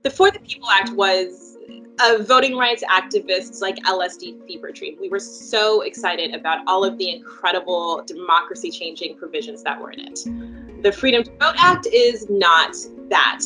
The For the People Act was a voting rights activists like LSD fever dream. We were so excited about all of the incredible democracy-changing provisions that were in it. The Freedom to Vote Act is not that.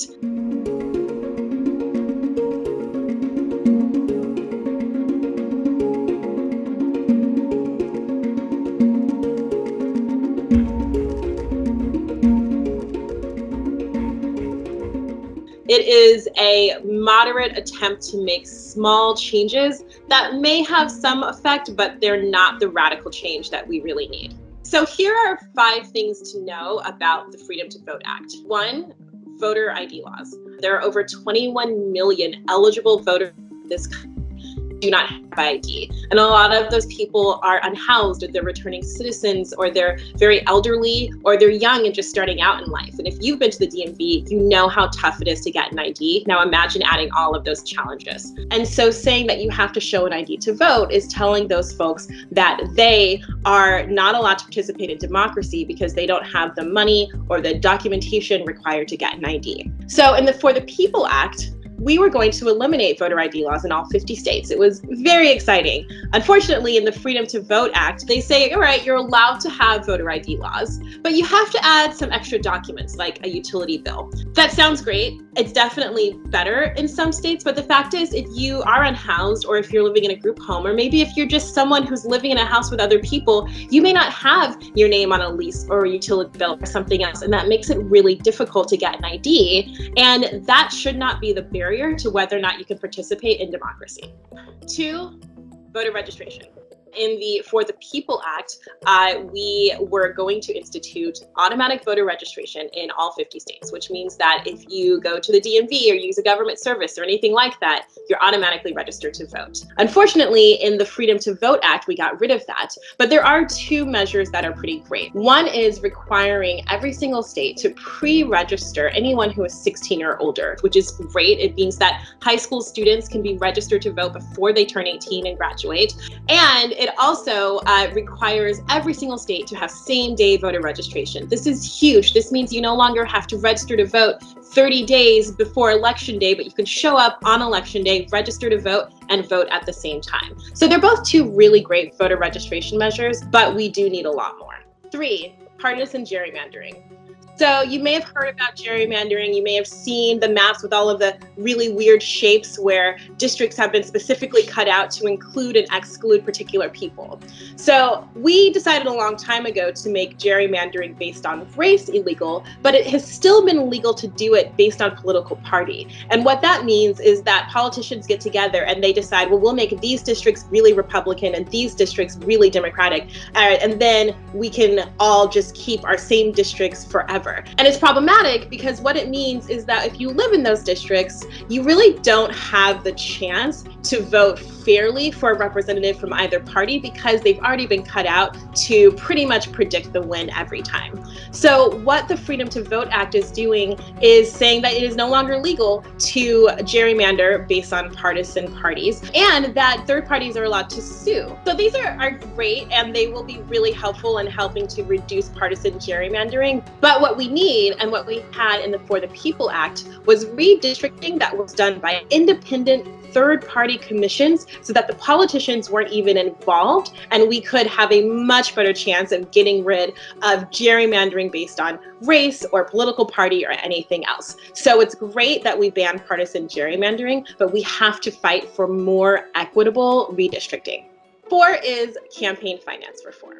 It is a moderate attempt to make small changes that may have some effect, but they're not the radical change that we really need. So here are 5 things to know about the Freedom to Vote Act. 1, voter ID laws. There are over 21 million eligible voters in this country who do not have ID. And a lot of those people are unhoused, or they're returning citizens, or they're very elderly, or they're young and just starting out in life. And if you've been to the DMV, you know how tough it is to get an ID. Now imagine adding all of those challenges. And so saying that you have to show an ID to vote is telling those folks that they are not allowed to participate in democracy because they don't have the money or the documentation required to get an ID. So in the For the People Act, we were going to eliminate voter ID laws in all 50 states. It was very exciting. Unfortunately, in the Freedom to Vote Act, they say, all right, you're allowed to have voter ID laws, but you have to add some extra documents like a utility bill. That sounds great. It's definitely better in some states, but the fact is, if you are unhoused, or if you're living in a group home, or maybe if you're just someone who's living in a house with other people, you may not have your name on a lease or a utility bill or something else, and that makes it really difficult to get an ID, and that should not be the barrier to whether or not you can participate in democracy. 2, voter registration. In the For the People Act, we were going to institute automatic voter registration in all 50 states, which means that if you go to the DMV or use a government service or anything like that, you're automatically registered to vote. Unfortunately, in the Freedom to Vote Act, we got rid of that, but there are 2 measures that are pretty great. One is requiring every single state to pre-register anyone who is 16 or older, which is great. It means that high school students can be registered to vote before they turn 18 and graduate. And it also requires every single state to have same-day voter registration. This is huge. This means you no longer have to register to vote 30 days before election day, but you can show up on election day, register to vote, and vote at the same time. So they're both 2 really great voter registration measures, but we do need a lot more. 3, partisan gerrymandering. So you may have heard about gerrymandering. You may have seen the maps with all of the really weird shapes where districts have been specifically cut out to include and exclude particular people. So we decided a long time ago to make gerrymandering based on race illegal, but it has still been legal to do it based on political party. And what that means is that politicians get together and they decide, well, we'll make these districts really Republican and these districts really Democratic. And then we can all just keep our same districts forever. And it's problematic because what it means is that if you live in those districts, you really don't have the chance to vote fairly for a representative from either party because they've already been cut out to pretty much predict the win every time. So what the Freedom to Vote Act is doing is saying that it is no longer legal to gerrymander based on partisan parties, and that third parties are allowed to sue. So these are great, and they will be really helpful in helping to reduce partisan gerrymandering. But what we need, and what we had in the For the People Act, was redistricting that was done by independent third-party commissions so that the politicians weren't even involved, and we could have a much better chance of getting rid of gerrymandering based on race or political party or anything else. So it's great that we ban partisan gerrymandering, but we have to fight for more equitable redistricting. 4 is campaign finance reform.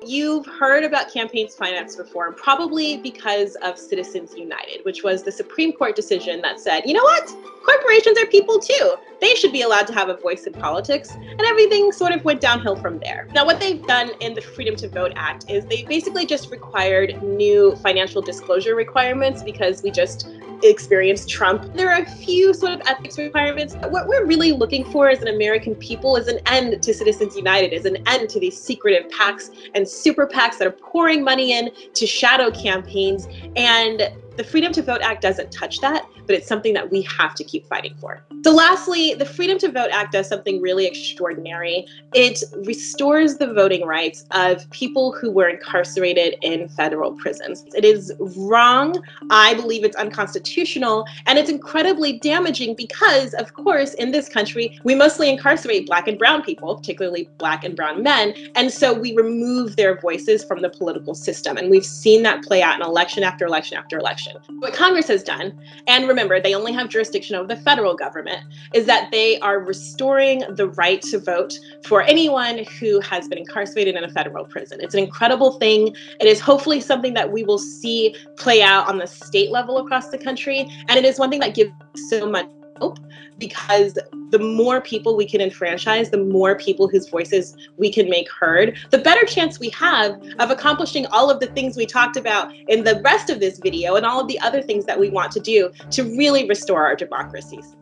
You've heard about campaign finance reform probably because of Citizens United, which was the Supreme Court decision that said, you know what? Corporations are people too. They should be allowed to have a voice in politics, and everything sort of went downhill from there. Now, what they've done in the Freedom to Vote Act is they basically just required new financial disclosure requirements because we just experienced Trump. There are a few sort of ethics requirements. What we're really looking for as an American people is an end to Citizens United, is an end to these secretive PACs and super PACs that are pouring money in to shadow campaigns. And The Freedom to Vote Act doesn't touch that, but it's something that we have to keep fighting for. So lastly, the Freedom to Vote Act does something really extraordinary. It restores the voting rights of people who were incarcerated in federal prisons. It is wrong. I believe it's unconstitutional, and it's incredibly damaging because, of course, in this country, we mostly incarcerate Black and brown people, particularly Black and brown men, and so we remove their voices from the political system. And we've seen that play out in election after election after election. What Congress has done, and remember, they only have jurisdiction over the federal government, is that they are restoring the right to vote for anyone who has been incarcerated in a federal prison. It's an incredible thing. It is hopefully something that we will see play out on the state level across the country. And it is one thing that gives so much hope, because the more people we can enfranchise, the more people whose voices we can make heard, the better chance we have of accomplishing all of the things we talked about in the rest of this video and all of the other things that we want to do to really restore our democracies.